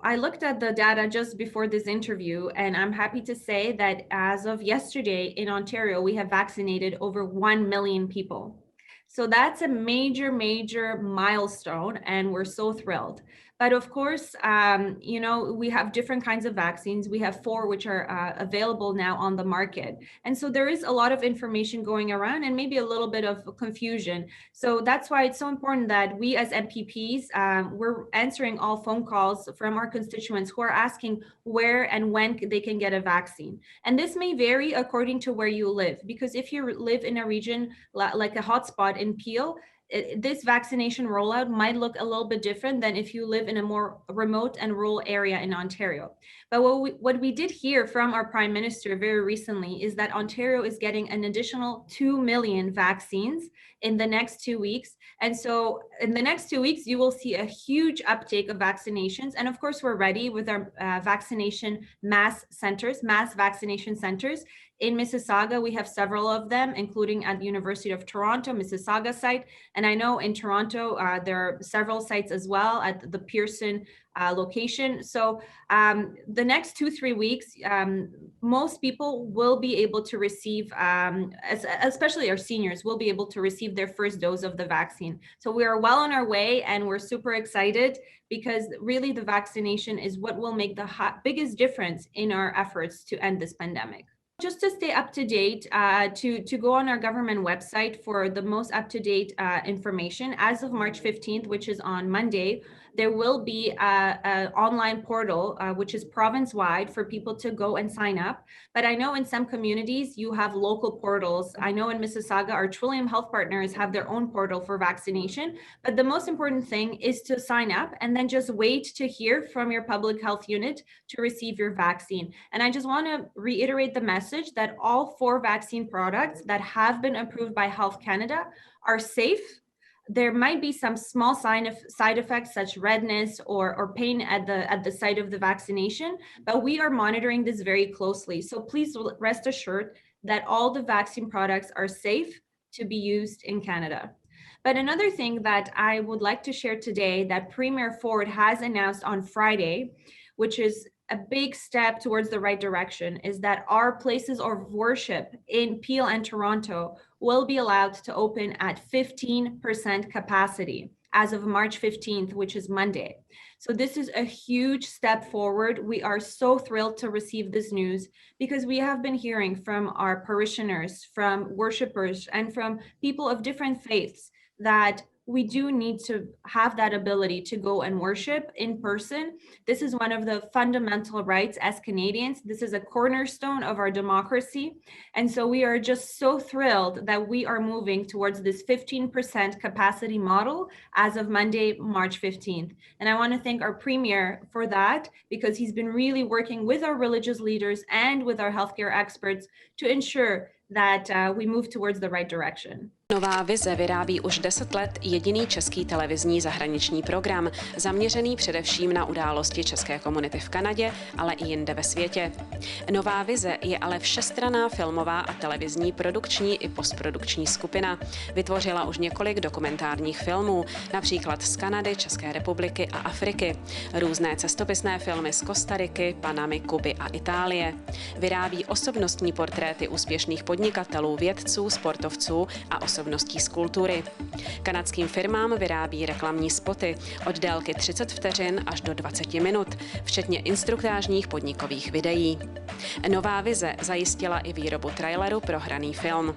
I looked at the data just before this interview, and I'm happy to say that as of yesterday in Ontario, we have vaccinated over 1 million people. So that's a major, major milestone, and we're so thrilled. But of course, we have different kinds of vaccines. We have 4 which are available now on the market. And so there is a lot of information going around and maybe a little bit of confusion. So that's why it's so important that we as MPPs, we're answering all phone calls from our constituents who are asking where and when they can get a vaccine. And this may vary according to where you live, because if you live in a region like a hotspot in Peel, this vaccination rollout might look a little bit different than if you live in a more remote and rural area in Ontario. But what we did hear from our Prime Minister very recently is that Ontario is getting an additional 2 million vaccines in the next 2 weeks. And so in the next 2 weeks, you will see a huge uptake of vaccinations. And of course, we're ready with our vaccination mass vaccination centers. In Mississauga, we have several of them, including at the University of Toronto, Mississauga site. And I know in Toronto, there are several sites as well at the Pearson location. So the next 2-3 weeks, most people will be able to receive, especially our seniors, will be able to receive their first dose of the vaccine. So we are well on our way, and we're super excited because really the vaccination is what will make the biggest difference in our efforts to end this pandemic. Just to stay up to date, to go on our government website for the most up-to-date information. As of March 15th, which is on Monday, there will be an online portal, which is province-wide for people to go and sign up. But I know in some communities, you have local portals. I know in Mississauga, our Trillium Health Partners have their own portal for vaccination. But the most important thing is to sign up and then just wait to hear from your public health unit to receive your vaccine. And I just want to reiterate the message that all 4 vaccine products that have been approved by Health Canada are safe. There might be some small side effects such redness or pain at the site of the vaccination, but we are monitoring this very closely. So please rest assured that all the vaccine products are safe to be used in Canada. But another thing that I would like to share today that Premier Ford has announced on Friday, which is a big step towards the right direction, is that our places of worship in Peel and Toronto will be allowed to open at 15% capacity as of March 15th, which is Monday. So this is a huge step forward. We are so thrilled to receive this news because we have been hearing from our parishioners, from worshipers, and from people of different faiths that we do need to have that ability to go and worship in person. This is one of the fundamental rights as Canadians. This is a cornerstone of our democracy. And so we are just so thrilled that we are moving towards this 15% capacity model as of Monday, March 15th. And I want to thank our Premier for that, because he's been really working with our religious leaders and with our healthcare experts to ensure that we move towards the right direction. Nová vize vyrábí už 10 let jediný český televizní zahraniční program, zaměřený především na události české komunity v Kanadě, ale i jinde ve světě. Nová vize je ale všestranná filmová a televizní produkční i postprodukční skupina. Vytvořila už několik dokumentárních filmů, například z Kanady, České republiky a Afriky. Různé cestopisné filmy z Kostariky, Panamy, Kuby a Itálie. Vyrábí osobnostní portréty úspěšných podnikatelů, vědců, sportovců a osobností z kultury. Kanadským firmám vyrábí reklamní spoty od délky 30 vteřin až do 20 minut, včetně instruktážních podnikových videí. Nová vize zajistila i výrobu traileru pro hraný film.